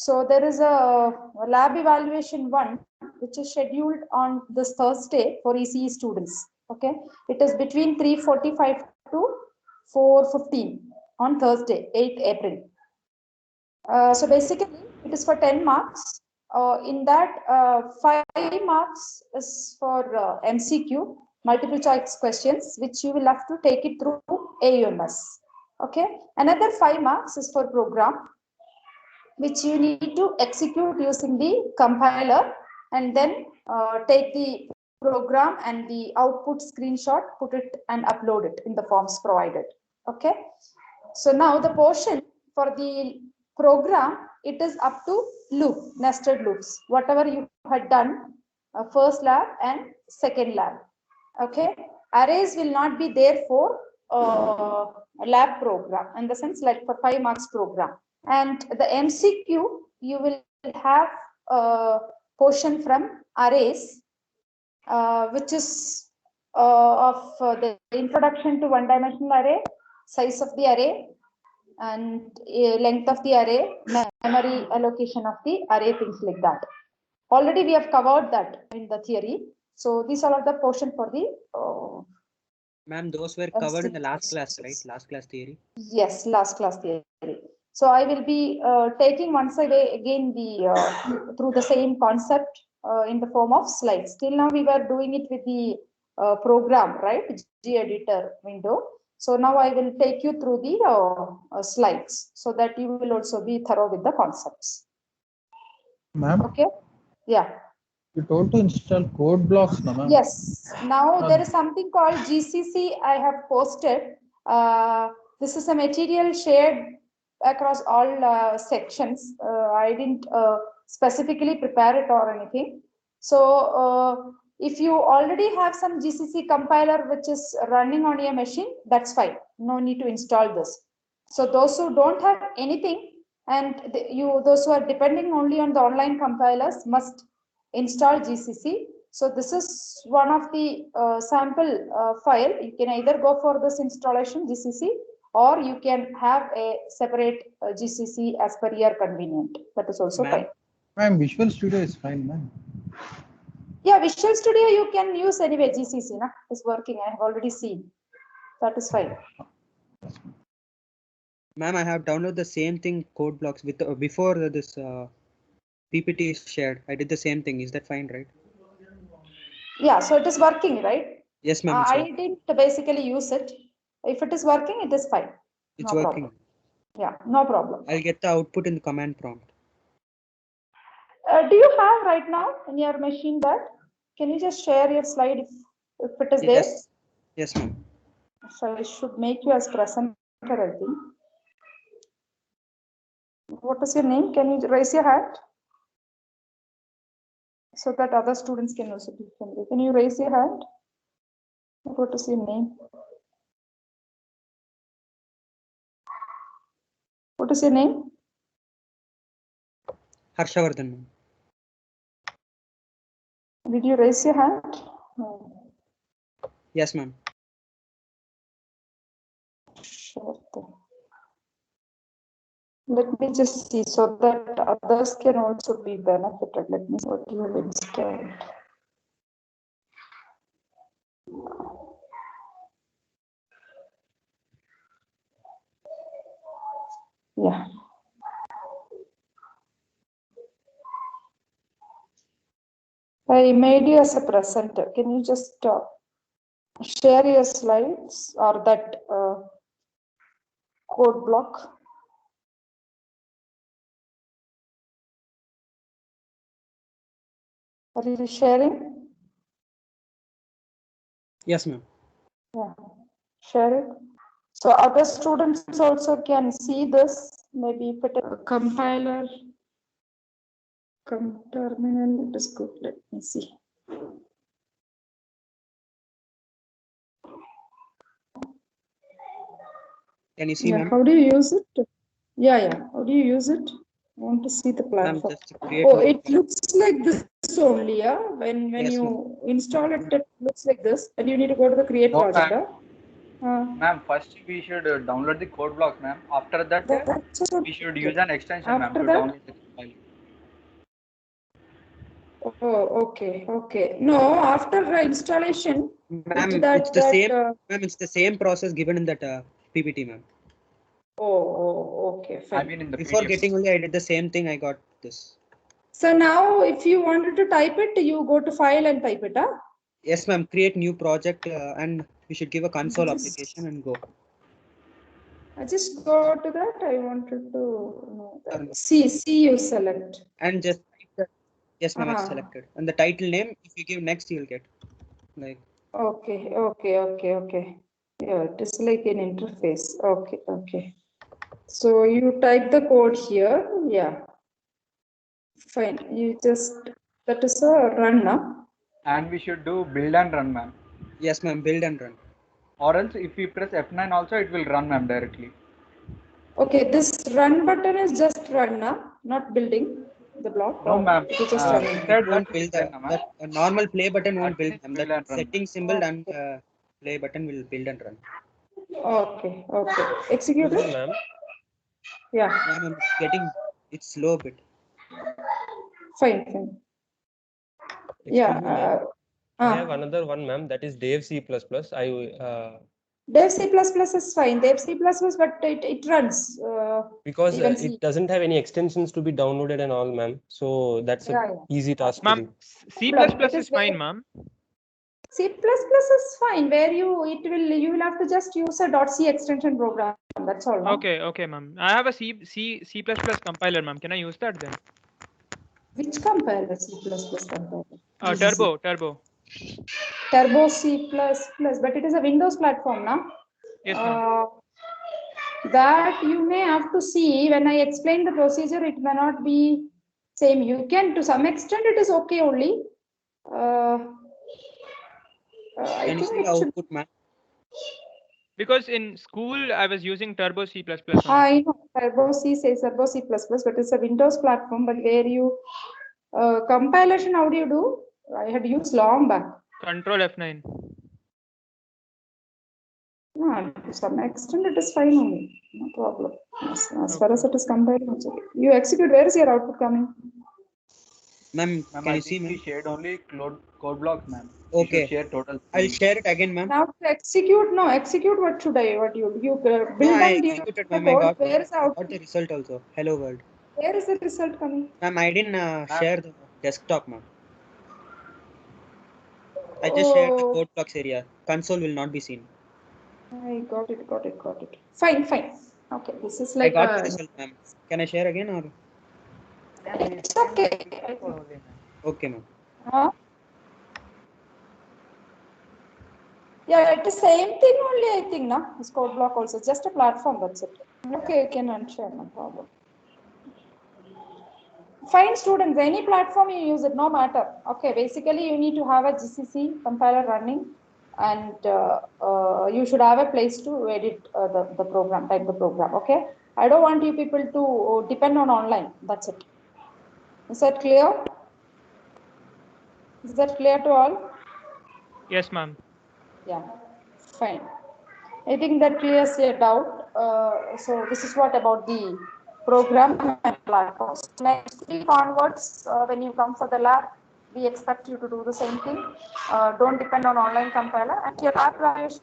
So there is a lab evaluation 1 which is scheduled on this Thursday for ECE students. Okay, it is between 3:45 to 4:15 on Thursday, 8th April. So basically, it is for 10 marks. In that, 5 marks is for MCQ, multiple choice questions, which you will have to take it through AUMS. Okay, another 5 marks is for program, which you need to execute using the compiler and then take the program and the output screenshot, put it and upload it in the forms provided. Okay, so now the portion for the program, it is up to loop, nested loops, whatever you had done, first lab and second lab. Okay, arrays will not be there for lab program, in the sense like for 5 marks program. And the MCQ, you will have a portion from arrays, which is of the introduction to one-dimensional array, size of the array, and length of the array, memory allocation of the array, things like that. Already we have covered that in the theory. So these are the portion for the Ma'am, those were covered in the last class, right? Last class theory. Yes, last class theory. So I will be taking once again the through the same concept in the form of slides. Till now we were doing it with the program, right? Gedit window. So now I will take you through the slides so that you will also be thorough with the concepts. Ma'am? Okay. Yeah. You told to install code blocks, no, ma'am? Yes. Now there is something called GCC I have posted. This is a material shared across all sections. I didn't specifically prepare it or anything. So if you already have some GCC compiler which is running on your machine, that's fine. No need to install this. So those who don't have anything, and those who are depending only on the online compilers must install GCC. So this is one of the sample file. You can either go for this installation GCC, or you can have a separate GCC as per your convenient. That is also fine. Ma'am, Visual Studio is fine, ma'am. Yeah, Visual Studio you can use anyway. GCC is working. I have already seen. That is fine. Ma'am, I have downloaded the same thing, code blocks, with before this PPT is shared. I did the same thing. Is that fine, right? Yeah, so it is working, right? Yes, ma'am. I didn't basically use it. If it is working, it is fine. It's no working. Problem. Yeah, no problem. I'll get the output in the command prompt. Do you have right now in your machine that? Can you just share your slide if it is there? Yes, ma'am. So I should make you as presenter, I think. What is your name? Can you raise your hand? So that other students can also be familiar. Can you raise your hand? What is your name? What is your name? Harshavardhan, ma'am. Did you raise your hand? No. Yes, ma'am. Sure. Let me just see so that others can also be benefited. Let me see what you will install. Yeah. I made you as a presenter. Can you just share your slides or that code block? Are you sharing? Yes, ma'am. Yeah, share it. So other students also can see this. Maybe put a compiler, terminal. It is good. Let me see. Can you see, Yeah, ma'am? how do you use it? Yeah. How do you use it? I want to see the platform. Oh, it looks like this only, yeah. When yes, you install it, it looks like this, and you need to go to the create project. Ma'am, first we should download the code block, ma'am. After that, we should use an extension, ma'am, to download the file. Oh, okay, okay. No, after installation, Ma'am, that, it's the that, same. Ma'am, it's the same process given in that PPT, ma'am. oh, okay, I fine. mean in the Before PDF. getting only, I did the same thing. I got this. So now, if you wanted to type it, you go to file and type it, huh? Yes, ma'am. Create new project and we should give a console Just- application and go. I just go to that. I wanted to know Sure, that. ma'am. See you select. And just type the, yes, ma'am. It's Ah. selected. And the title name, if you give next, you'll get like. Okay. Yeah, it is like an interface. Okay. So you type the code here. Yeah. Fine. You just, that is a run now. And we should do build and run, ma'am. Yes, ma'am. Build and run. Or else if we press F9 also, it will run, ma'am, directly. Okay, this run button is just run now, not building the block. No, or ma'am. it is just No, running. it Said won't that build it's run, ma'am. that a normal play button won't build That them. build That and run. setting symbol and play button will build and run. Okay. Execute it. Ma'am, Yeah, Yeah, ma'am. It's slow bit. fine. excuse Yeah. me, ma'am. I have Ah. another one, ma'am. That is Dev C++. Dev C++ is fine. Dev C++, but it runs. Because even C. it doesn't have any extensions to be downloaded and all, ma'am. So that's a Yeah. easy task to Ma'am, do. C++ It is fine, ma'am. C++ is fine. Where you will have to just use a .c extension program. That's all. No? Okay, ma'am. I have a C++ compiler, ma'am. Can I use that then? Which compiler? C++ compiler. Turbo. Turbo C++, but it is a Windows platform, now. Yes, ma'am. That you may have to see when I explain the procedure. It may not be same. You can, to some extent, it is okay only. I Can you think see it the should. output, ma'am? Because in school I was using Turbo C++. I know Turbo C says Turbo C++, but it's a Windows platform. But where you compilation, how do you do? I had used long back. Control F9. To some extent, it is fine only. No problem. As far as it is compiled, it's okay. You execute. Where is your output coming? Ma'am, Ma'am, can I you see, think we ma'am? shared only code blocks, ma'am. We should Okay. share total. I'll share it again, ma'am. Now to execute. No, execute. What should I? What you build No, I and you executed, the ma'am. I code. Where is the got output? the result also. Hello world. Where is the result coming? Ma'am, I didn't share the desktop, ma'am. I just shared the code blocks area. Console will not be seen. I got it. Fine. Okay, this is I like got the result, ma'am. Can I share again or? it's okay. Okay, ma'am. Yeah, it is same thing only. I think, no. This code block also just a platform. That's it. Okay, you can unshare. No problem. Fine, students. Any platform you use it, no matter. Okay, basically you need to have a GCC compiler running, and you should have a place to edit the program, type the program. Okay, I don't want you people to depend on online. That's it. Is that clear? Is that clear to all? Yes, ma'am. Yeah, fine. I think that clears your doubt. So this is what about the program and platforms. Next week onwards, when you come for the lab, we expect you to do the same thing. Don't depend on online compiler, and your lab evaluation.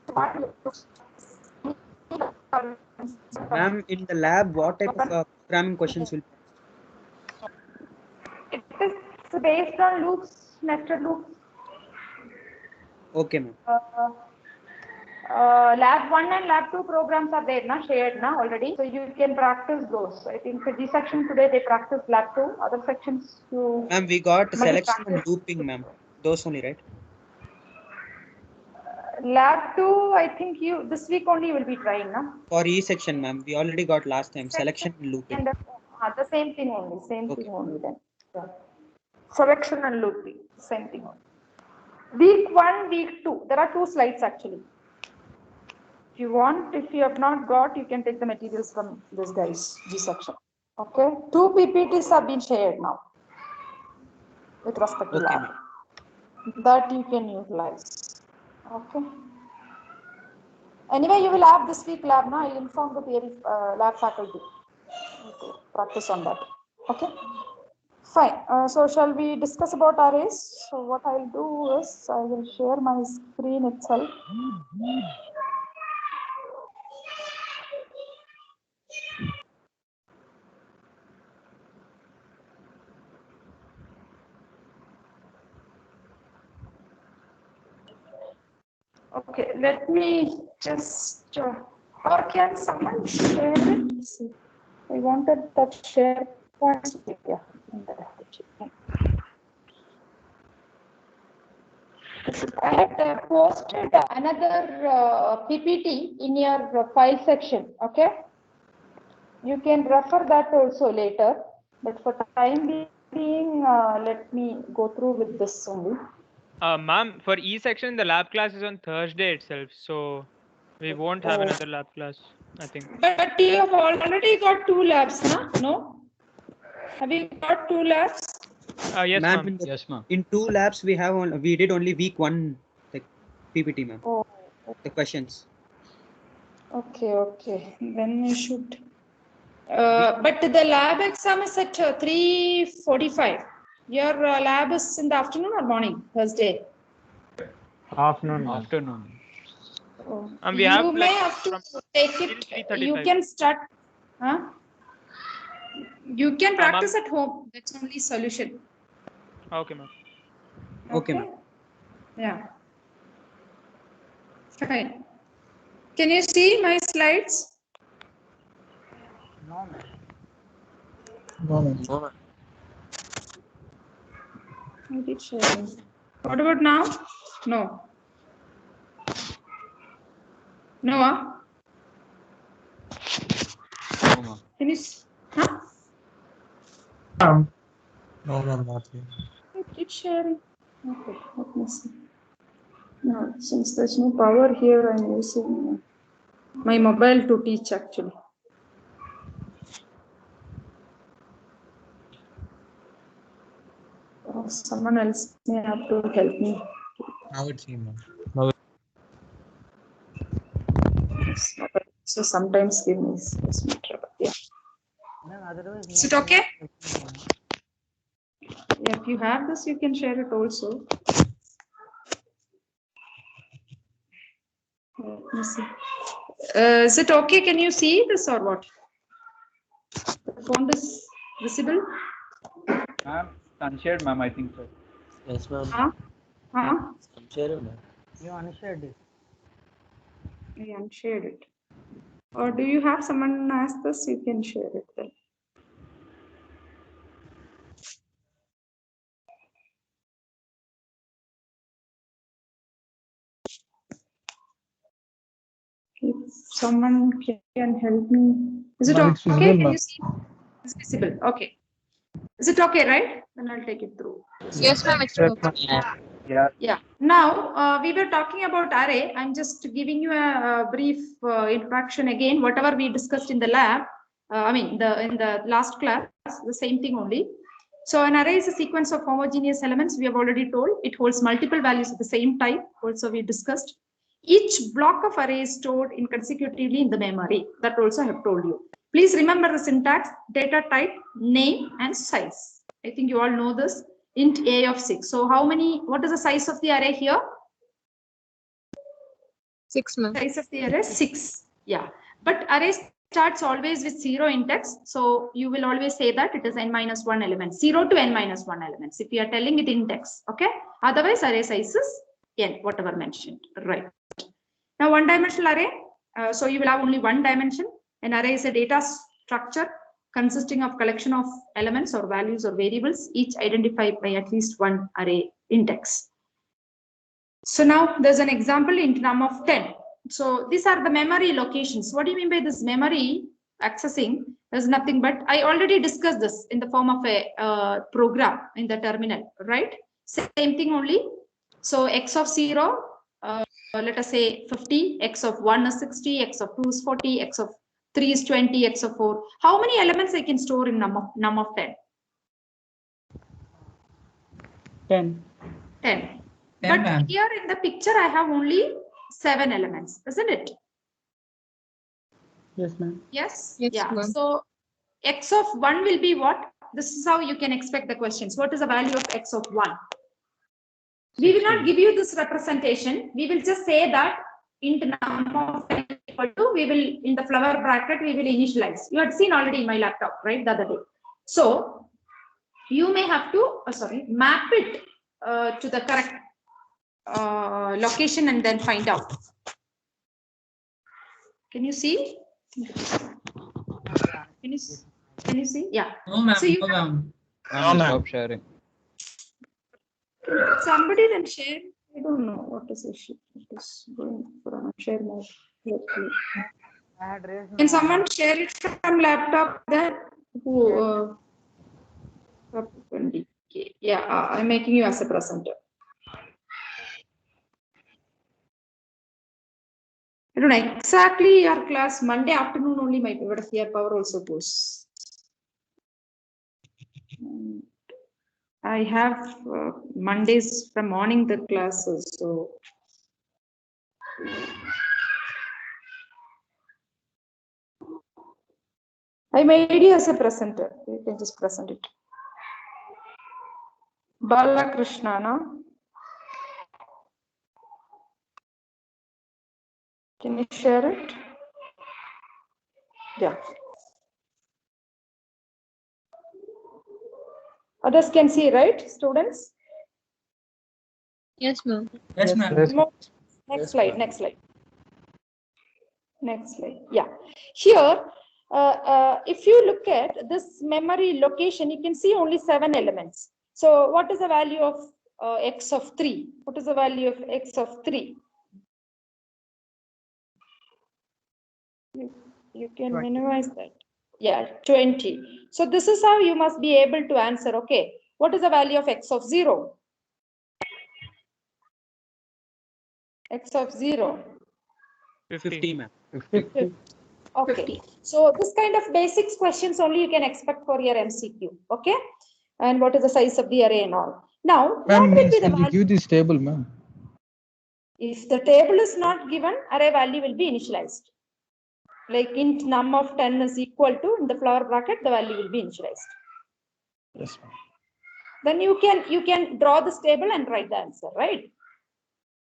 Ma'am, in the lab, what type of programming questions will? It is based on loops, nested loops. Okay, ma'am. Lab 1 and lab 2 programs are there, shared already. So you can practice those. I think for this section today they practice lab 2. Other sections you. Ma'am, we got selection and looping, ma'am. Those only, right? Lab 2, I think you this week only you will be trying, no? For E section, ma'am, we already got last time selection and looping. And the same thing only, Okay. thing only then. Yeah. Selection and looping, same thing only. Week 1, week 2. There are 2 slides actually. If you want, if you have not got, you can take the materials from this guy's G section. Okay, 2 PPTs have been shared now with respect to Okay, lab. That you can utilize. Okay. Anyway, you will have this week lab now. I'll inform the theory lab faculty. Okay. Practice on that. Okay. Fine. So shall we discuss about arrays? So what I'll do is I will share my screen itself. Okay, let me just, or can someone share it? See, I wanted that share point. Yeah. I had posted another PPT in your file section. Okay. You can refer that also later, but for time being, let me go through with this only. Ma'am, for E section, the lab class is on Thursday itself, so we won't have Oh. another lab class, I think. But you have already got 2 labs, no? Have you got 2 labs? Yes, Ma'am, ma'am. Yes, ma'am. in 2 labs we did only week 1 like PPT, ma'am. Oh, The questions. okay. Then you should. But the lab exam is at 3:45. Your lab is in the afternoon or morning, Thursday? Afternoon. Oh. We have You may have to take till it. 3:35. You can start. Huh? You can practice at home. That's only solution. Okay, ma'am. Okay, ma'am. Yeah. Fine. Can you see my slides? No, ma'am. I did share them. What about now? No. No. Can you? Huh? No, ma'am, not here. I did share it. Okay. Let me see. No, since there's no power here, I'm using my mobile to teach actually. Someone else may have to help me. Now it's here, ma'am. So sometimes give me this trouble. Yeah. Is it okay? If you have this, you can share it also. Let me see. Is it okay? Can you see this or what? The font is visible? Ma'am, unshared, ma'am, I think so. Yes, ma'am. Huh? Huh? Share, ma'am. I unshared it. Or do you have someone ask this? You can share it then. If someone can help me. Is it Ma'am, it's okay? visible, Can ma'am. you see? It's visible. Okay. Is it okay, right? Then I'll take it through. Yes, ma'am. It's okay. Yeah. Now we were talking about array. I'm just giving you a brief introduction again. Whatever we discussed in the lab, in the last class, the same thing only. So an array is a sequence of homogeneous elements. We have already told it holds multiple values of the same type. Also we discussed. Each block of array is stored in consecutively in the memory. That also I have told you. Please remember the syntax: data type, name, and size. I think you all know this. Int a of 6. So how many? What is the size of the array here? 6, ma'am. Size of the array 6. Yeah. But array starts always with 0 index. So you will always say that it is n-1 element. 0 to n-1 elements. If you are telling it index, okay. Otherwise, array size is n, whatever mentioned. Right. Now, one-dimensional array. So you will have only one dimension. An array is a data structure consisting of collection of elements or values or variables, each identified by at least one array index. So now there's an example in num of 10. So these are the memory locations. What do you mean by this memory accessing? There's nothing but I already discussed this in the form of a program in the terminal, right? Same thing only. So x of 0, let us say 50, x of 1 is 60, x of 2 is 40, x of 3 is 20, x of 4. How many elements I can store in num of 10? 10. 10. But here in the picture, I have only 7 elements, isn't it? Yes, ma'am. Yes. Yes, Yeah. ma'am. So x of 1 will be what? This is how you can expect the questions. What is the value of x of 1? We will not give you this representation. We will just say that int num of n equal to, we will, in the flower bracket, we will initialize. You had seen already in my laptop, right, the other day. So you may have to, map it to the correct location and then find out. Can you see? Can you see? Yeah. No, ma'am. So you No, ma'am. Stop sharing. somebody then share. I don't know what is issue. It is going from share mode. Can someone share it from laptop there? Who? Yeah, I'm making you as a presenter. I don't know exactly your class. Monday afternoon only my here power also goes. I have Mondays from morning the classes, so. I made you as a presenter. You can just present it. Balakrishna, no? Can you share it? Yeah. Others can see, right, students? Yes, ma'am. Yes, ma'am. Next slide, next slide. Next slide. Yeah. Here, if you look at this memory location, you can see only 7 elements. So what is the value of x of 3? What is the value of x of 3? You can 20. minimize that. Yeah, 20. So this is how you must be able to answer. Okay. What is the value of x of 0? X of 0. 50, ma'am. 50. Okay. So this kind of basics questions only you can expect for your MCQ. Okay. And what is the size of the array and all. Now, what will be the value? Give this table, ma'am. If the table is not given, array value will be initialized. Like int num of 10 is equal to, in the flower bracket, the value will be initialized. Yes, ma'am. Then you can draw this table and write the answer, right?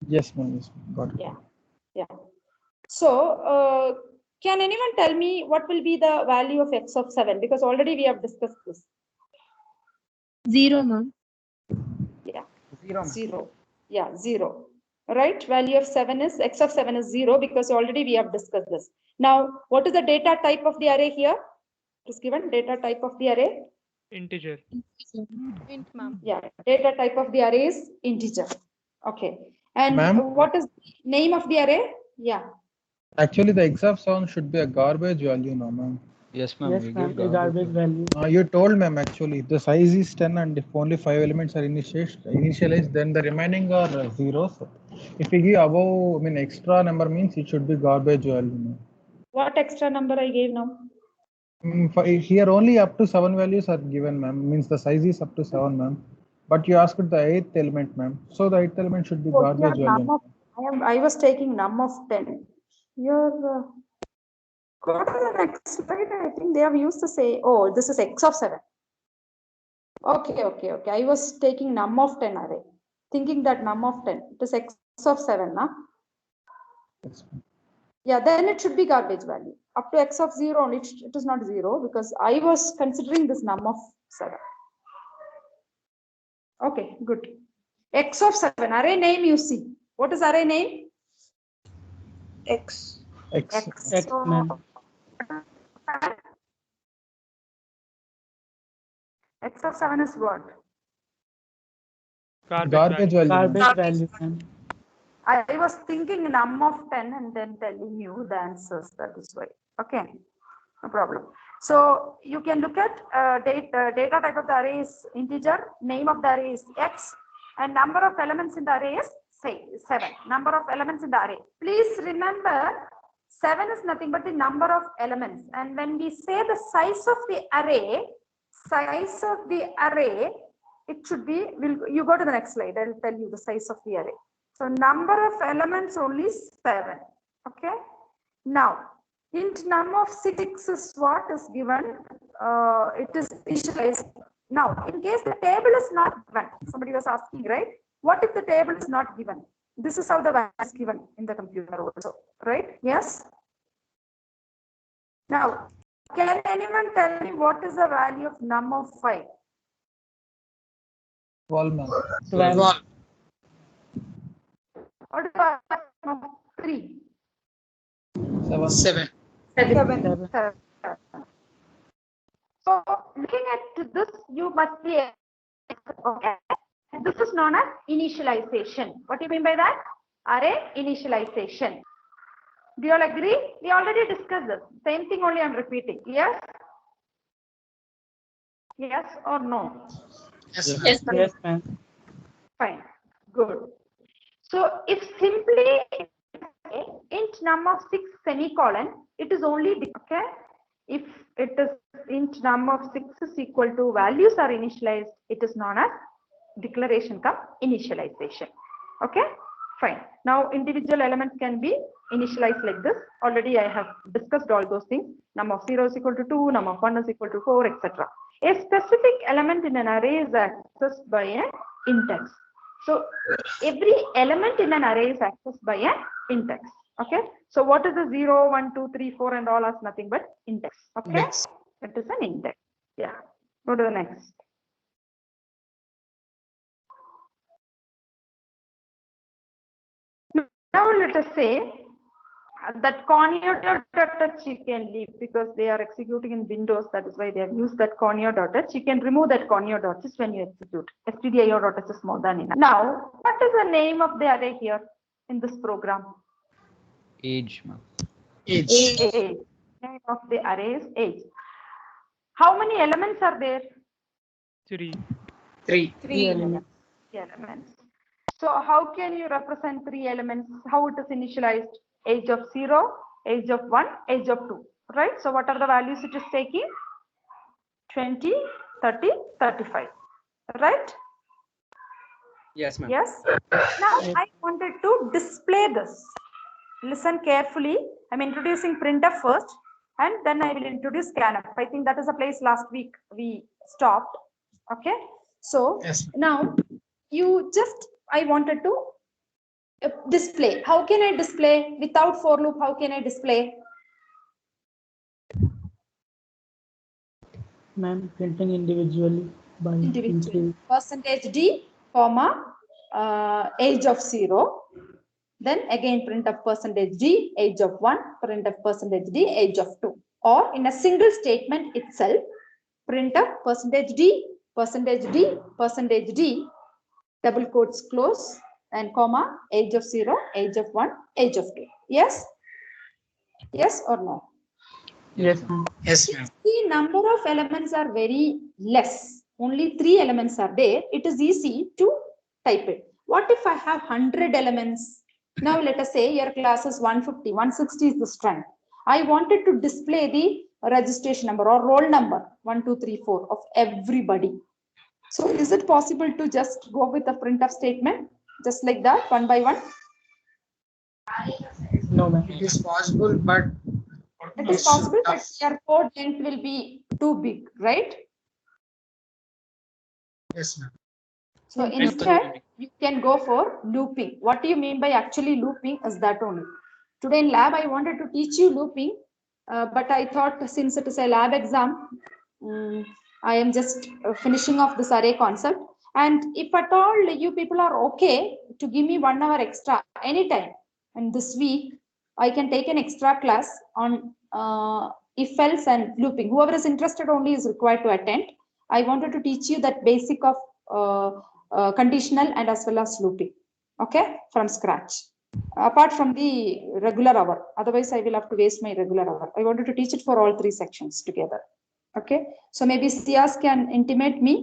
Yes, ma'am. Yes, got it. Yeah. Yeah. So can anyone tell me what will be the value of x of 7? Because already we have discussed this. 0, ma'am. Yeah. 0. 0. Yeah, 0. Right? Value of 7 is, x of 7 is 0 because already we have discussed this. Now, what is the data type of the array here? It is given data type of the array. Integer. Int, ma'am. Yeah, data type of the array is integer. Okay. And Ma'am? what is the name of the array? Yeah. Actually, the x of 7 should be a garbage value now, ma'am. Yes, ma'am. Yes, we ma'am. give A garbage value. You told, ma'am, actually, the size is 10 and if only 5 elements are initialized, then the remaining are zeros. If we give above, extra number means it should be garbage value, ma'am. What extra number I gave now? Here only up to 7 values are given, ma'am. Means the size is up to 7, ma'am. But you asked the 8th element, ma'am. So the 8th element should be garbage value. I was taking num of 10. You're go to the next slide. I think they have used to say, oh, this is x of 7. Okay. I was taking num of 10 array, thinking that num of 10. It is x of 7, na? Yes, Yeah, then it should be garbage value. Up to x of 0 only, it is not 0 because I was considering this num of 7. Okay, good. X of 7, array name you see. What is array name? X. X. X, ma'am. X of 7 is what? Garbage value. ma'am. Garbage value, ma'am. I was thinking num of 10 and then telling you the answers. That is why. Okay, no problem. So you can look at data type of the array is integer, name of the array is x, and number of elements in the array is say 7. Number of elements in the array. Please remember, 7 is nothing but the number of elements. And when we say the size of the array, it should be, you go to the next slide, I'll tell you the size of the array. So number of elements only 7. Okay. Now, int num of 6 is what is given. It is initialized. Now, in case the table is not given, somebody was asking, right? What if the table is not given? This is how the value is given in the computer also, right? Yes. Now, can anyone tell me what is the value of num of 5? 12, ma'am. 12. What about num of 3? 7. 7. So, looking at this, you must be okay. This is known as initialization. What do you mean by that? Array initialization. Do you all agree? We already discussed this. Same thing, only I'm repeating. Yes? Yes or no? Yes, ma'am. Fine. Good. So, if simply int num of 6 semicolon, it is only okay. If it is int num of 6 is equal to values are initialized, it is known as declaration cum initialization. Okay, fine. Now individual elements can be initialized like this. Already I have discussed all those things. Num of 0 is equal to 2, num of 1 is equal to 4, etc. A specific element in an array is accessed by an index. So every element in an array is accessed by an index. Okay, so what is the 0, 1, 2, 3, 4 and all are nothing but index. Okay, it is an index. Yeah, go to the next. Now let us say that conio.h you can leave because they are executing in Windows. That is why they have used that conio.h. You can remove that conio.h when you execute. stdio.h is more than enough. Now, what is the name of the array here in this program? Age, ma'am. Age. Name of the array is age. How many elements are there? 3. 3 elements. 3 elements. So how can you represent 3 elements? How it is initialized? Age of 0, age of 1, age of 2. Right? So what are the values it is taking? 20, 30, 35. Right? Yes, ma'am. Yes. Now I wanted to display this. Listen carefully. I'm introducing printf first and then I will introduce scanf. I think that is a place last week we stopped. Okay. So now you just, I wanted to display. How can I display without for loop? How can I display? Ma'am, printing individually by Individual. Percentage D, comma, age of 0. Then again print of percentage D, age of 1, print of percentage D, age of 2. Or in a single statement itself, print of percentage D, double quotes close and comma, age of 0, age of 1, age of 2. Yes? Yes or no? Yes, ma'am. If the number of elements are very less, only 3 elements are there, it is easy to type it. What if I have 100 elements? Now let us say your class is 150, 160 is the strength. I wanted to display the registration number or roll number 1, 2, 3, 4 of everybody. So is it possible to just go with a printf statement just like that, one by one? No, ma'am. It is possible, but It is possible, but your code length will be too big, right? yes, ma'am. So instead, you can go for looping. What do you mean by actually looping is that only. Today in lab, I wanted to teach you looping, but I thought since it is a lab exam, I am just finishing off this array concept. And if at all you people are okay to give me 1 hour extra anytime, and this week, I can take an extra class on if else and looping. Whoever is interested only is required to attend. I wanted to teach you that basic of conditional and as well as looping, okay, from scratch, apart from the regular hour. Otherwise I will have to waste my regular hour. I wanted to teach it for all 3 sections together. Okay, so maybe Sias can intimate me.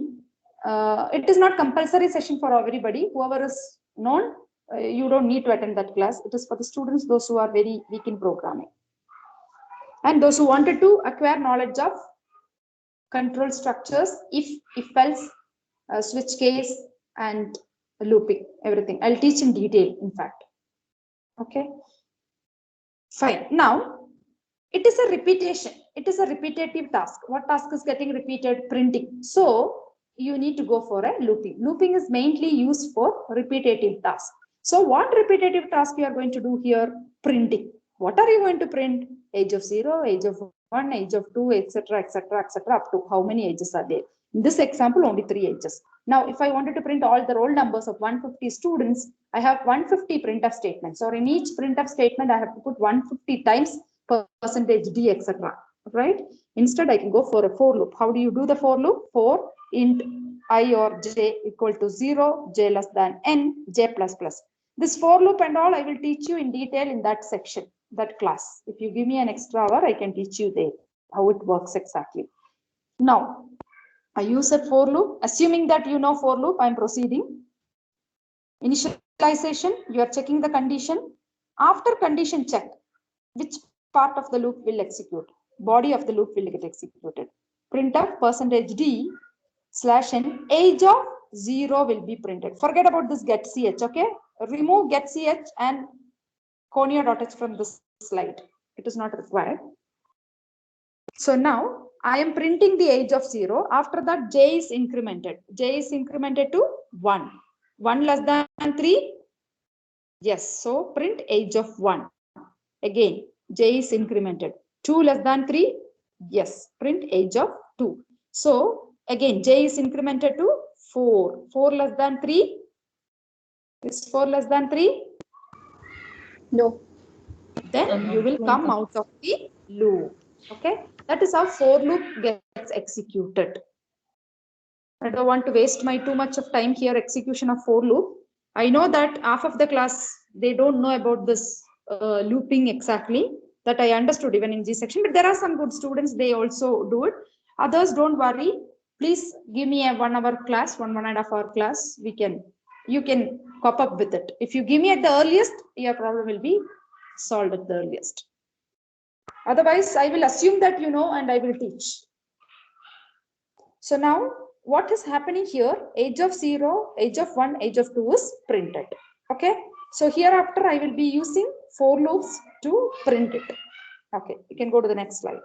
It is not compulsory session for everybody. Whoever is known, you don't need to attend that class. It is for the students, those who are very weak in programming and those who wanted to acquire knowledge of control structures, if else, switch case and looping, everything. I'll teach in detail, in fact. Okay. Fine. Now, It is a repetition. It is a repetitive task. What task is getting repeated? Printing. So you need to go for a looping. Looping is mainly used for repetitive tasks. So what repetitive task you are going to do here? Printing. What are you going to print? Age of 0, age of 1, age of 2, etc., etc., etc., up to how many ages are there? In this example, only 3 ages. Now, if I wanted to print all the roll numbers of 150 students, I have 150 printf statements. Or in each printf statement, I have to put 150 times percentage d, etc. Right? Instead, I can go for a for loop. How do you do the for loop? For int I or j equal to 0, j less than n, j plus plus. This for loop and all I will teach you in detail in that section, that class. If you give me an extra hour, I can teach you there how it works exactly. Now, I use a for loop. Assuming that you know for loop, I'm proceeding. Initialization, you are checking the condition. After condition check, which part of the loop will execute? Body of the loop will get executed. Printf percentage d slash n, age of 0 will be printed. Forget about this get ch, okay? Remove get ch and conio.h from this slide. It is not required. So now I am printing the age of 0. After that, j is incremented. J is incremented to 1. 1 less than 3? Yes. So print age of 1. Again, j is incremented. 2 less than 3? Yes. Print age of 2. So again, j is incremented to 4. 4 less than 3? Is 4 less than 3? No. Then you will come out of the loop. Okay. That is how for loop gets executed. I don't want to waste my too much of time here execution of for loop. I know that half of the class, they don't know about this looping exactly. That I understood even in G section, but there are some good students, they also do it. Others, don't worry. Please give me a 1 hour class, 1.5 hour class. You can cop up with it. If you give me at the earliest, your problem will be solved at the earliest. Otherwise, I will assume that you know and I will teach. So now, what is happening here? Age of 0, age of 1, age of 2 is printed. Okay. So hereafter, I will be using for loops to print it. Okay. You can go to the next slide.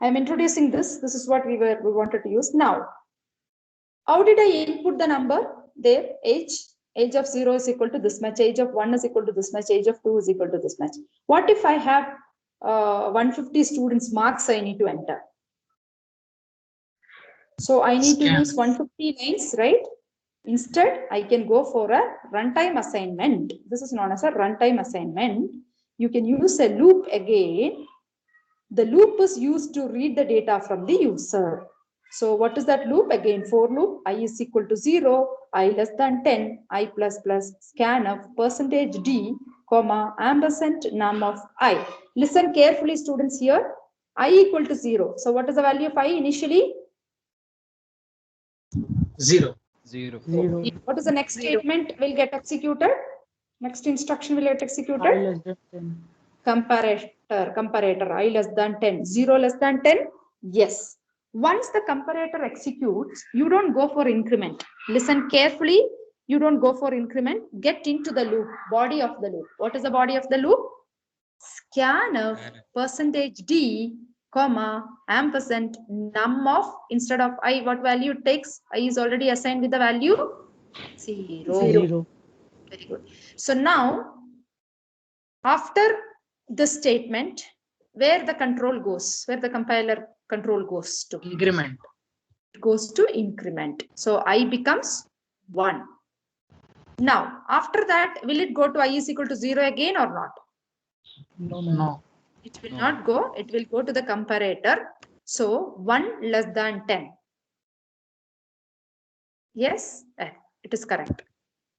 I am introducing this. This is what we wanted to use. Now, how did I input the number? There, age of 0 is equal to this much, age of 1 is equal to this much, age of 2 is equal to this much. What if I have 150 students marks I need to enter? So I need to use 150 lines, right? Instead, I can go for a runtime assignment. This is known as a runtime assignment. You can use a loop again. The loop is used to read the data from the user. So what is that loop? Again, for loop, I is equal to 0, I less than 10, I plus plus, scanf, percentage d, comma, ampersand, num of I. Listen carefully, students, here. I equal to 0. So what is the value of I initially? 0. 0. What is the next statement will get executed? Next instruction will get executed? I less than 10. Comparator, I less than 10. 0 less than 10? Yes. Once the comparator executes, you don't go for increment. Listen carefully. You don't go for increment. Get into the loop, body of the loop. What is the body of the loop? Scanf percentage d, comma, ampersand, num of, instead of I, what value it takes? I is already assigned with the value 0. Very good. So now, after the statement, where the control goes, where the compiler control goes to? Increment. It goes to increment. So I becomes 1. Now, after that, will it go to I is equal to 0 again or not? No. It will not go. It will go to the comparator. So 1 less than 10. Yes, it is correct.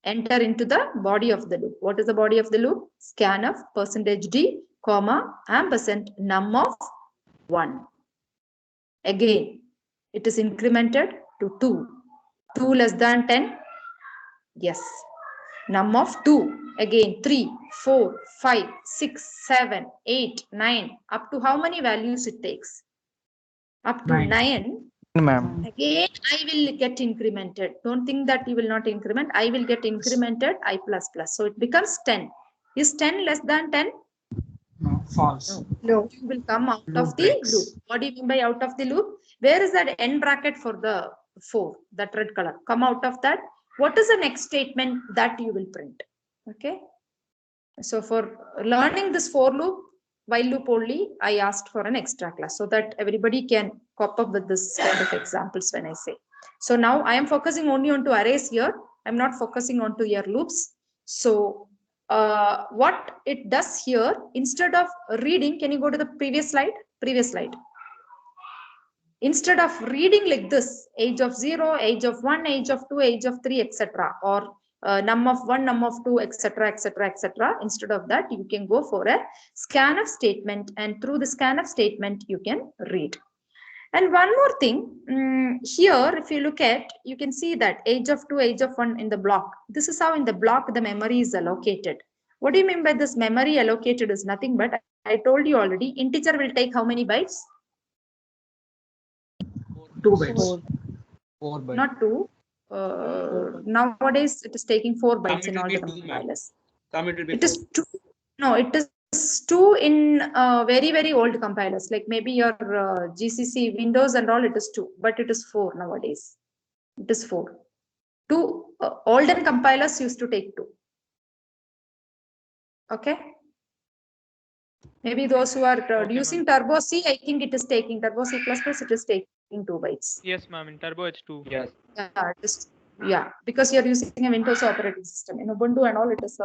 Enter into the body of the loop. What is the body of the loop? Scanf percentage d, comma, ampersand, num of 1. Again, it is incremented to 2. 2 less than 10. Yes. Num of 2. Again, 3, 4, 5, 6, 7, 8, 9. Up to how many values it takes? Up to 9. Ma'am. Again, I will get incremented. Don't think that you will not increment. I will get incremented I plus plus. So it becomes 10. Is 10 less than 10? False. No. You will come out Loop of the breaks. loop. What do you mean by out of the loop? Where is that end bracket for the 4, that red color? Come out of that. What is the next statement that you will print? Okay. So for learning this for loop, while loop only, I asked for an extra class so that everybody can cope up with this kind of examples when I say. So now I am focusing only on to arrays here. I'm not focusing on to your loops. So what it does here, instead of reading, can you go to the previous slide? Previous slide. Instead of reading like this, age of 0, age of 1, age of 2, age of 3, etc., or num of 1, num of 2, etc., etc., etc., instead of that, you can go for a scanf statement, and through the scanf statement, you can read. And one more thing, here, if you look at, you can see that age of 2, age of 1 in the block. This is how in the block the memory is allocated. What do you mean by this memory allocated is nothing but, I told you already, integer will take how many bytes? 2 bytes. 4 bytes. Not 2. Nowadays, it is taking 4 bytes Some in it will all be the 2, ma'am. compilers. Some it will be It 4. is 2. No, it is 2 in very, very old compilers, like maybe your GCC Windows and all, it is 2, but it is 4 nowadays. It is 4. 2 olden compilers used to take 2. Okay. Maybe those who are Okay, using ma'am. Turbo C, I think it is taking Turbo C++, it is taking 2 bytes. Yes, ma'am. In Turbo, it's 2. Yes. Yeah, because you're using a Windows operating system. In Ubuntu and all, it is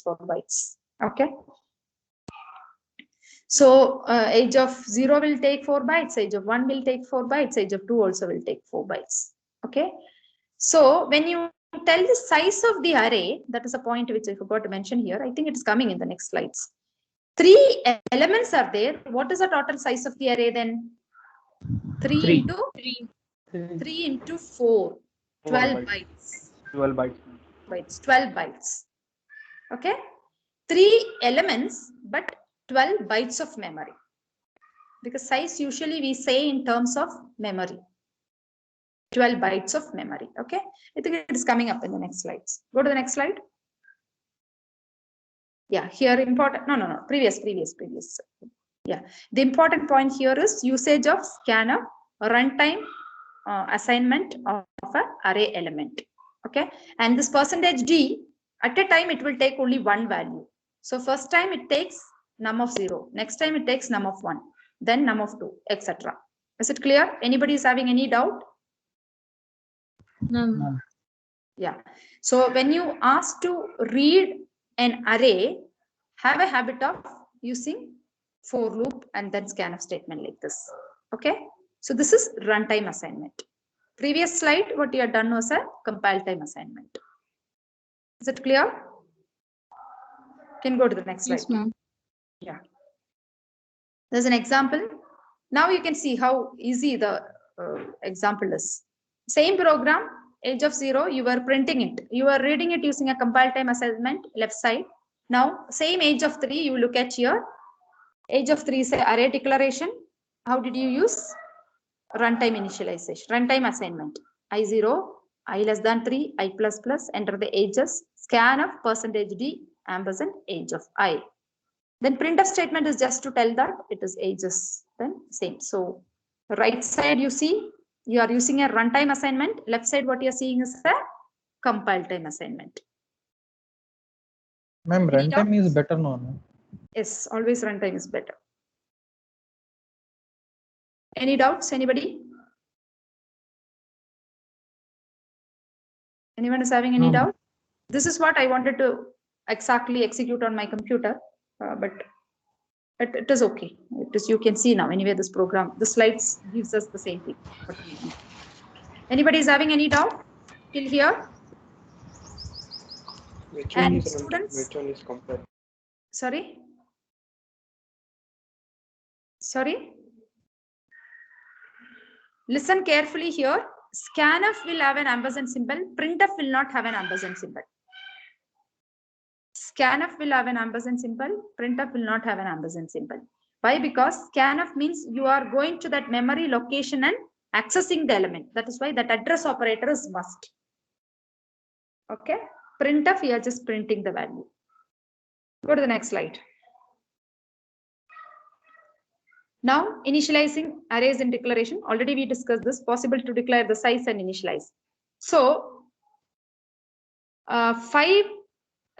4 bytes. Okay. So age of 0 will take 4 bytes, age of 1 will take 4 bytes, age of 2 also will take 4 bytes. Okay. So when you tell the size of the array, that is a point which I forgot to mention here. I think it is coming in the next slides. 3 elements are there. What is the total size of the array then? 3 into 3 into 4. 12 bytes. 12 bytes. 12 bytes. Okay. 3 elements, but 12 bytes of memory. Because size usually we say in terms of memory. 12 bytes of memory. Okay. I think it is coming up in the next slides. Go to the next slide. Yeah, here important. No. Previous. Yeah. The important point here is usage of scanf runtime assignment of an array element. Okay. And this percentage D, at a time it will take only one value. So first time it takes num of 0. Next time it takes num of 1. Then num of 2, etc. Is it clear? Anybody is having any doubt? No. Yeah. So when you ask to read an array, have a habit of using for loop and then scanf statement like this. Okay. So this is runtime assignment. Previous slide, what you had done was a compile time assignment. Is it clear? Can go to the next slide. Yes, ma'am. Yeah. There's an example. Now you can see how easy the example is. Same program, age of 0, you were printing it. You are reading it using a compile time assignment, left side. Now, same age of 3, you look at here. Age of 3 is an array declaration. How did you use? Runtime initialization, runtime assignment. I0, I less than 3, I plus plus, enter the ages, scanf percentage D, ampersand age of I. Then printf statement is just to tell that it is ages, then same. So right side you see, you are using a runtime assignment. Left side what you are seeing is a compile time assignment. Ma'am, Any runtime is doubts? better now. Yes, always runtime is better. Any doubts, anybody? Anyone is having any doubt? This is what I wanted to exactly execute on my computer, but it is okay. It is, you can see now anyway this program, the slides gives us the same thing. Anybody is having any doubt till here? Which And one is students? which one is compared? Sorry? Sorry? Listen carefully here. Scanf will have an ampersand symbol. Printf will not have an ampersand symbol. Scanf will have an ampersand symbol. Printf will not have an ampersand symbol. Why? Because scanf means you are going to that memory location and accessing the element. That is why that address operator is must. Okay. Printf, you are just printing the value. Go to the next slide. Now, initializing arrays in declaration. Already we discussed this. Possible to declare the size and initialize. So, 5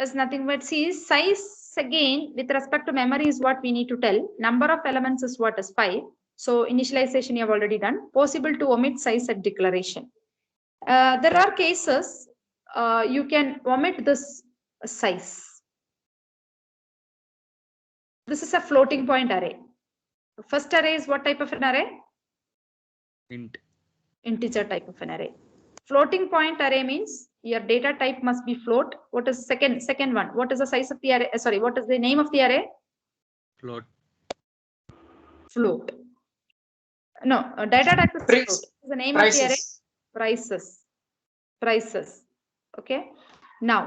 is nothing but see size again with respect to memory is what we need to tell. Number of elements is what is 5. So, initialization you have already done. Possible to omit size at declaration. There are cases you can omit this size. This is a floating point array. First array is what type of an array? Int. Integer type of an array. Floating point array means your data type must be float. What is second one? What is the size of the array? Sorry, what is the name of the array? Float. Float. No, data type is float. What is the name of the array? Prices. Prices. Okay. Now,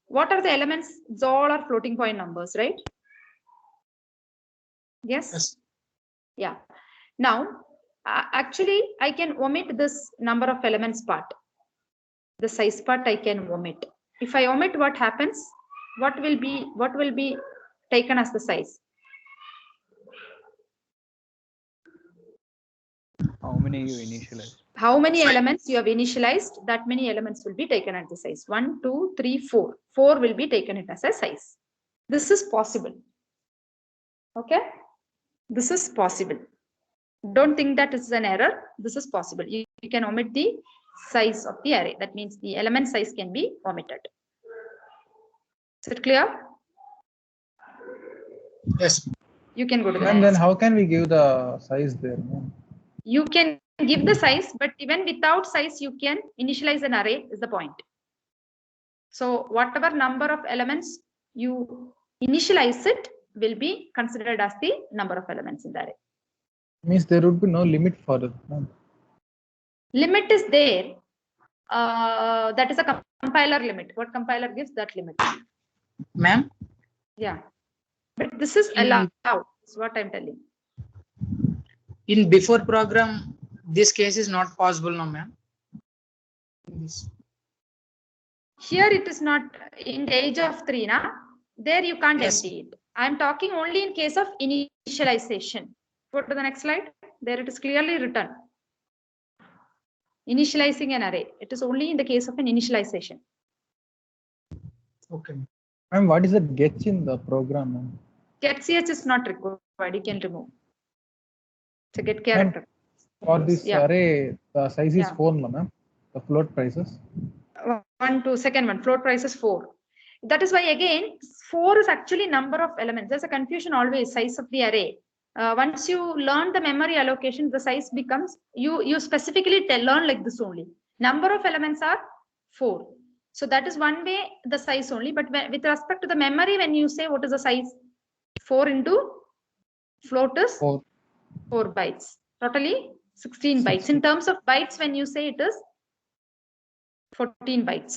what are the elements? It's all are floating point numbers, right? Yes. Yeah. Now, actually, I can omit this number of elements part. The size part I can omit. If I omit, what happens? What will be taken as the size? How many you initialize? How many elements you have initialized? That many elements will be taken as the size. 1, 2, 3, 4. 4 will be taken it as a size. This is possible. Okay. This is possible. Don't think that it's an error. This is possible. You can omit the size of the array. That means the element size can be omitted. Is it clear? Yes. You can go to the And next. then how can we give the size there? Ma'am? You can give the size, but even without size, you can initialize an array is the point. So whatever number of elements you initialize it will be considered as the number of elements in the array. Means there would be no limit for it. Ma'am. Limit is there. That is a compiler limit. What compiler gives that limit? Ma'am, Yeah. But this is allowed. Is what I'm telling. in before program, this case is not possible, no, ma'am. Here it is not in the age of 3, na? There you can't Yes. empty it. I'm talking only in case of initialization. Go to the next slide. There it is clearly written. Initializing an array. It is only in the case of an initialization. Okay. Ma'am, what is that get in the program? Ma'am? Get.ch is not required. You can remove. It's a get character. For this Yeah. array, the size is Yeah. 4, no, ma'am. The float prices. 1, 2, second one. Float price is 4. That is why again 4 is actually number of elements. There's a confusion always. Size of the array. Once you learn the memory allocation, the size becomes you specifically learn like this only. Number of elements are 4. So that is one way the size only. But with respect to the memory, when you say what is the size, 4 into float is 4. 4 bytes. Totally 16 bytes. In terms of bytes, when you say it is 14 bytes.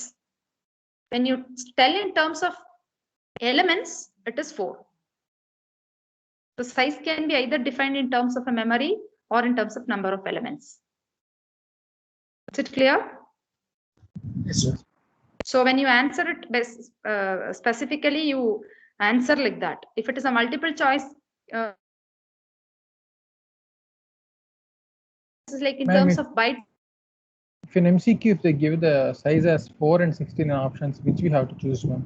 When you tell in terms of elements, it is 4. The size can be either defined in terms of a memory or in terms of number of elements. Is it clear? Yes, sir. So when you answer it specifically, you answer like that. If it is a multiple choice, this is like in Ma'am, terms of bytes. If in MCQ, if they give the size as 4 and 16 options, which we have to choose, ma'am?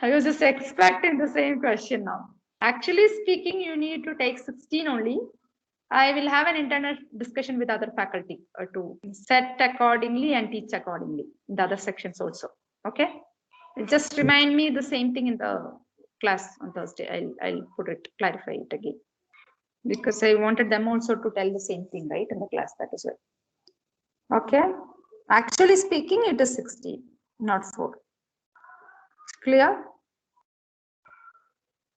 I was just expecting the same question now. Actually speaking, you need to take 16 only. I will have an internal discussion with other faculty to set accordingly and teach accordingly in the other sections also. Okay. Just remind me the same thing in the class on Thursday. I'll put it, clarify it again. Because I wanted them also to tell the same thing, right, in the class. That is why. Okay. Actually speaking, it is 16, not 4. Clear?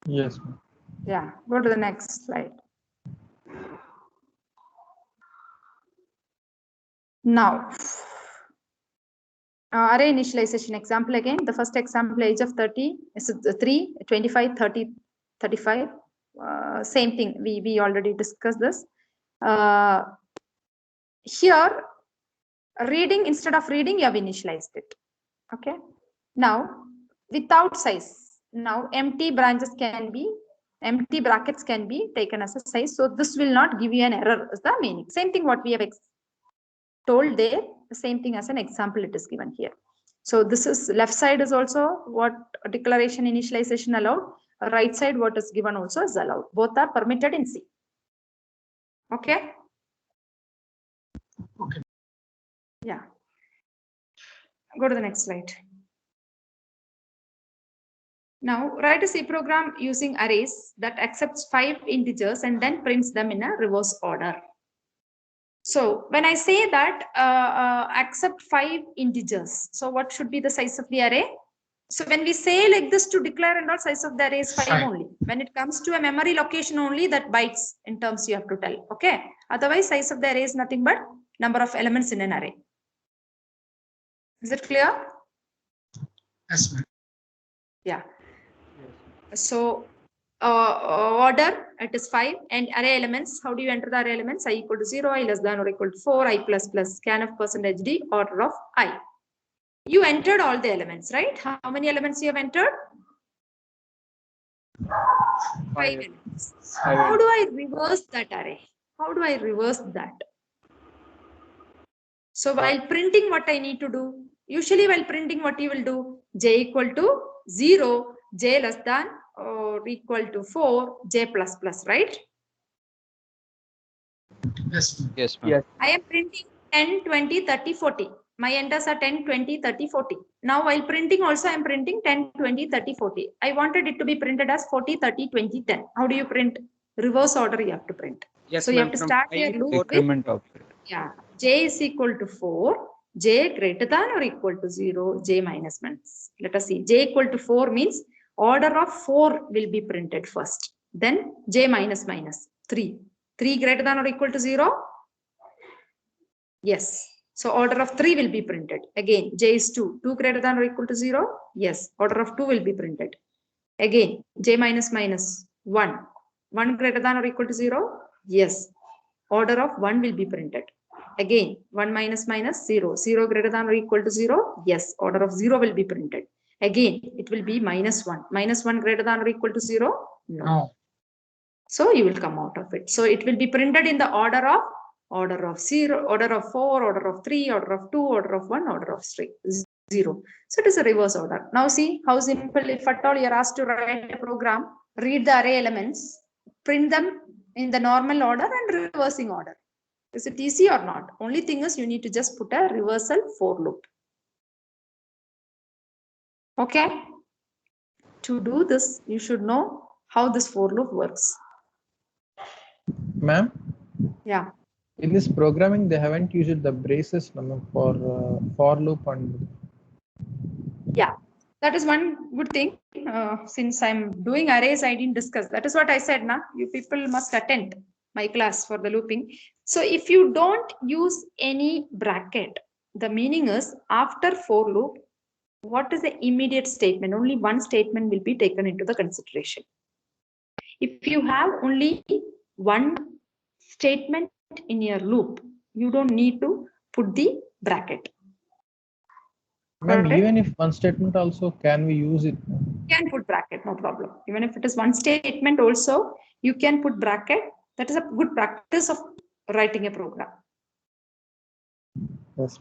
Yes, ma'am. Yeah. Go to the next slide. Now, array initialization example again. The first example, age of 30 is 3, 25, 30, 35. Same thing. We already discussed this. Here, reading instead of reading, you have initialized it. Okay. Now, without size. Now, empty branches can be Empty brackets can be taken as a size. So this will not give you an error is the meaning. Same thing what we have told there, the same thing as an example it is given here. So this is left side is also what declaration initialization allowed. Right side what is given also is allowed. Both are permitted in C. Okay. Okay. Yeah. Go to the next slide. Now write a C program using arrays that accepts 5 integers and then prints them in a reverse order. So when I say that accept 5 integers, so what should be the size of the array? So when we say like this to declare and all, size of the array is 5 only. When it comes to a memory location only, that bytes in terms you have to tell. Okay. Otherwise, size of the array is nothing but number of elements in an array. Is it clear? Yes, ma'am. Yeah. So order, it is 5, and array elements. How do you enter the array elements? I equal to 0, I less than or equal to 4, I plus plus scanf percentage d, order of I. You entered all the elements, right? How many elements you have entered? 5 elements. How do I reverse that array? How do I reverse that? So while printing, what I need to do? Usually while printing, what you will do? J equal to 0, j less than or equal to 4, j plus plus, right? Yes, ma'am. Yes, ma'am. I am printing 10, 20, 30, 40. My enters are 10, 20, 30, 40. Now while printing also I am printing 10, 20, 30, 40. I wanted it to be printed as 40, 30, 20, 10. How do you print? Reverse order you have to print. Yes, So you have ma'am, to from start I your to loop 4. with, Increment operator. yeah, j is equal to 4, j greater than or equal to 0, j minus minus. Let us see, j equal to 4 means order of 4 will be printed first. Then j minus minus 3. 3 greater than or equal to 0? Yes. So order of 3 will be printed. Again, j is 2. 2 greater than or equal to 0? Yes. Order of 2 will be printed. Again, j minus minus 1. 1 greater than or equal to 0? Yes. Order of 1 will be printed. Again, 1 minus minus 0. 0 greater than or equal to 0? Yes. Order of 0 will be printed. Again, it will be minus 1. Minus 1 greater than or equal to 0? No. So you will come out of it. So it will be printed in the order of 0, order of 4, order of 3, order of 2, order of 1, order of 0. So it is a reverse order. Now see how simple, if at all you are asked to write a program, read the array elements, print them in the normal order and reversing order. Is it easy or not? Only thing is you need to just put a reversal for loop. Okay. To do this, you should know how this for loop works. Ma'am, Yeah. in this programming, they haven't used the braces for loop and. Yeah, that is one good thing. Since I'm doing arrays, I didn't discuss. That is what I said, na? You people must attend my class for the looping. So if you don't use any bracket, the meaning is after for loop, what is the immediate statement? Only one statement will be taken into the consideration. If you have only one statement in your loop, you don't need to put the bracket. Ma'am, Correct? even if one statement also, can we use it? You can put bracket, no problem. Even if it is one statement also, you can put bracket. That is a good practice of writing a program. Yes.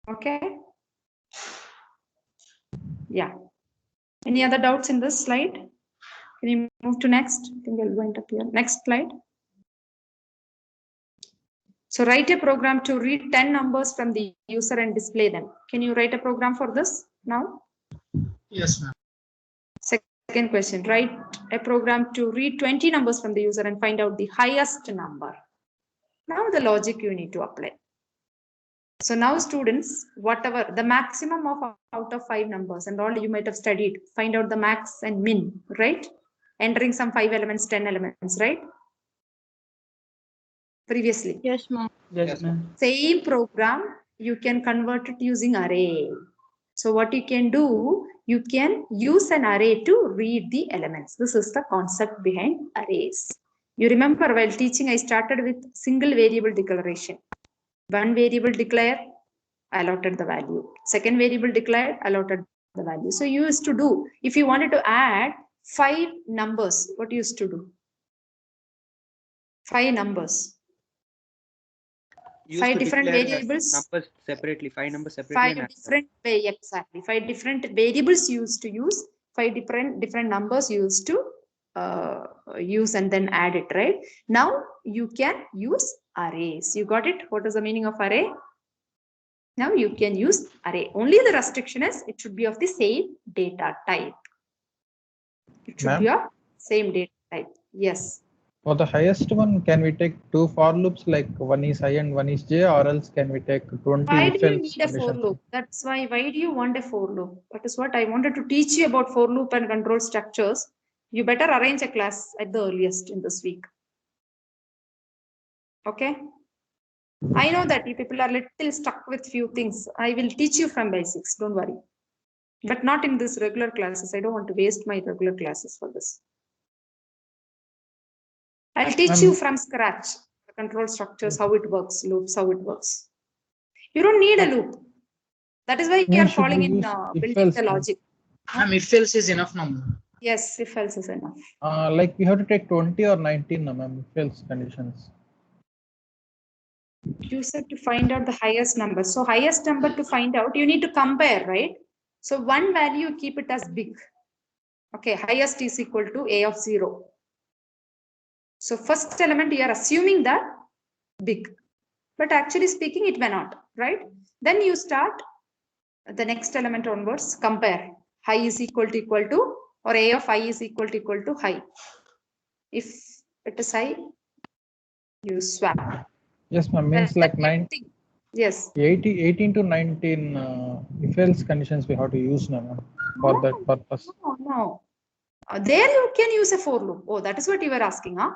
Okay. Yeah. Any other doubts in this slide? Can you move to next? I think I'll wind up here. Next slide. So write a program to read 10 numbers from the user and display them. Can you write a program for this now? Yes, ma'am. Second question, write a program to read 20 numbers from the user and find out the highest number. Now the logic you need to apply. So now students, whatever the maximum of out of 5 numbers and all you might have studied, find out the max and min, right? Entering some 5 elements, 10 elements, right? Previously. Yes, ma'am. Yes, ma'am. Same program, you can convert it using array. So what you can do, you can use an array to read the elements. This is the concept behind arrays. You remember while teaching, I started with single variable declaration. One variable declare, allotted the value. Second variable declared, allotted the value. So you used to do, if you wanted to add 5 numbers, what you used to do? 5 numbers. Used 5 to different declare the variables. numbers separately, 5 numbers separately. 5 and add them. different exactly 5 different variables used to use, 5 different numbers used to use and then add it, right? Now you can use arrays. You got it? What is the meaning of array? Now you can use array. Only the restriction is it should be of the same data type. It should be of same data type. Yes. For the highest one, can we take 2 for loops, like one is I and one is j, or else can we take 20 Why do if you else need a for conditions? loop? That's why do you want a for loop? That is what I wanted to teach you about for loop and control structures. You better arrange a class at the earliest in this week. Okay. I know that you people are little stuck with few things. I will teach you from basics. Don't worry. But not in this regular classes. I don't want to waste my regular classes for this. I'll teach you from scratch the control structures, how it works, loops, how it works. You don't need a loop. That is why you are falling in building the logic. If else is enough now. Yes, if else is enough. Like we have to take 20 or 19, ma'am, if else conditions. You said to find out the highest number. So highest number to find out, you need to compare, right? So one value, keep it as big. Okay, highest is equal to a of 0. So first element, you are assuming that big. But actually speaking, it may not, right? Then you start the next element onwards, compare. High is equal to, or a of I is equal to high. If it is high, you swap. Yes, ma'am, means like 9. Yes. 18 to 19 if else conditions we have to use now, ma'am, for that purpose. No. There you can use a for loop. Oh, that is what you were asking, huh?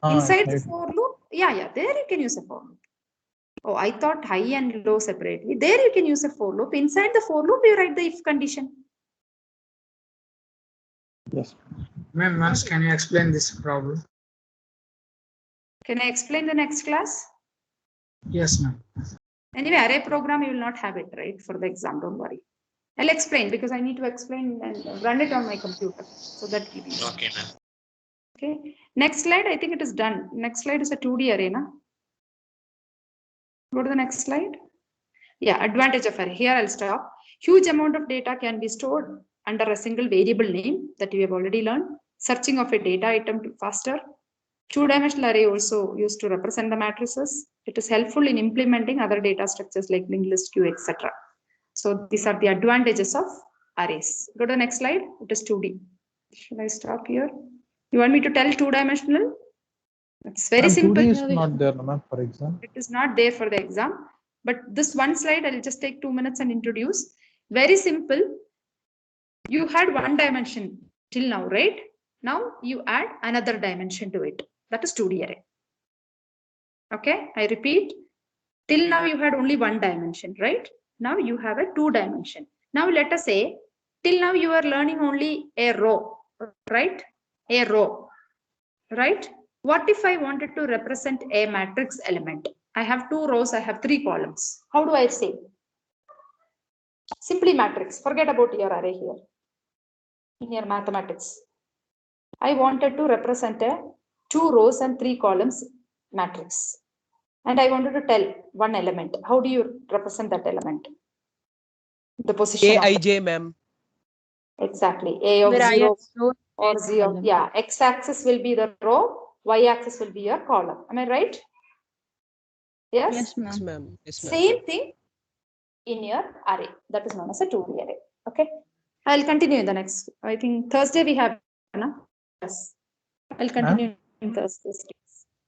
Inside the for loop, yeah, there you can use a for loop. Oh, I thought high and low separately. There you can use a for loop. Inside the for loop, you write the if condition. Yes. Ma'am, once can you explain this problem? Can I explain the next class? Yes, ma'am. Anyway, array program, you will not have it, right, for the exam. Don't worry. I'll explain because I need to explain and run it on my computer. So that will be. Okay, ma'am. Okay. Next slide, I think it is done. Next slide is a 2D array, na? Go to the next slide. Yeah, advantage of array. Here I'll stop. Huge amount of data can be stored under a single variable name that we have already learned. Searching of a data item faster. 2-dimensional array also used to represent the matrices. It is helpful in implementing other data structures like linked list, queue, etc. So these are the advantages of arrays. Go to the next slide. It is 2D. Should I stop here? You want me to tell 2-dimensional? It's very simple. 2D is not there, ma'am, for exam. It is not there for the exam. But this one slide, I'll just take 2 minutes and introduce. Very simple. You had one dimension till now, right? Now you add another dimension to it. That is 2D array. Okay, I repeat. Till now you had only one dimension, right? Now you have a 2 dimension. Now let us say, till now you are learning only a row, right? A row, right? What if I wanted to represent a matrix element? I have 2 rows, I have 3 columns. How do I say? Simply matrix. Forget about your array here. In your mathematics, I wanted to represent a 2 rows and 3 columns matrix. And I wanted to tell one element. How do you represent that element? The position Aij, ma'am. Exactly. A of 0 or 0. Yeah, x-axis will be the row, y-axis will be your column. Am I right? Yes? Yes, ma'am. Same thing in your array. That is known as a 2D array. Okay. I'll continue in the next. I think Thursday we have. No? Yes. I'll continue in Thursday.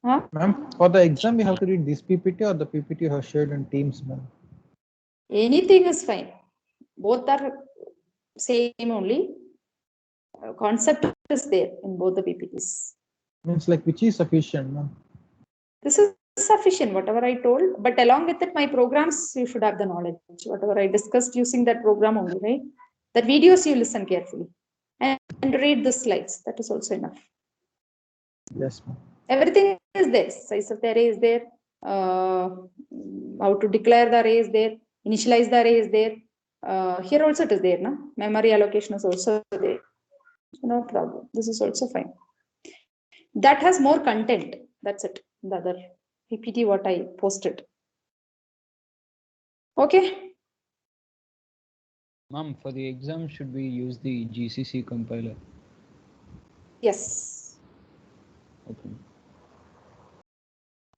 Huh? Ma'am, for the exam, we have to read this PPT or the PPT you have shared in Teams, ma'am? Anything is fine. Both are same only. Concept is there in both the PPTs. Means like which is sufficient, ma'am? This is sufficient, whatever I told. But along with it, my programs, you should have the knowledge. Whatever I discussed using that program only, right? That videos you listen carefully and read the slides. That is also enough. Yes, ma'am. Everything is there. Size of the array is there. How to declare the array is there. Initialize the array is there. Here also it is there. No? Memory allocation is also there. No problem. This is also fine. That has more content. That's it. The other PPT what I posted. Okay. Ma'am, for the exam, should we use the GCC compiler? Yes. Okay.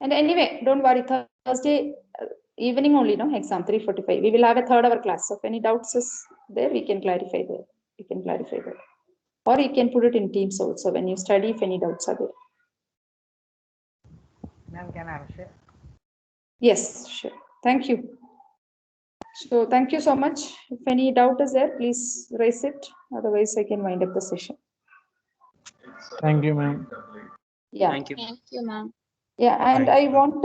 And anyway, don't worry. Thursday evening only, no exam 3:45. We will have a third hour class. So if any doubts is there, we can clarify there. We can clarify that. Or you can put it in Teams also when you study. If any doubts are there. Ma'am, can I share? Yes, sure. Thank you. So thank you so much. If any doubt is there, please raise it. Otherwise, I can wind up the session. Thank you, ma'am. Yeah. Thank you. Thank you, ma'am. Yeah, and Bye. I wanted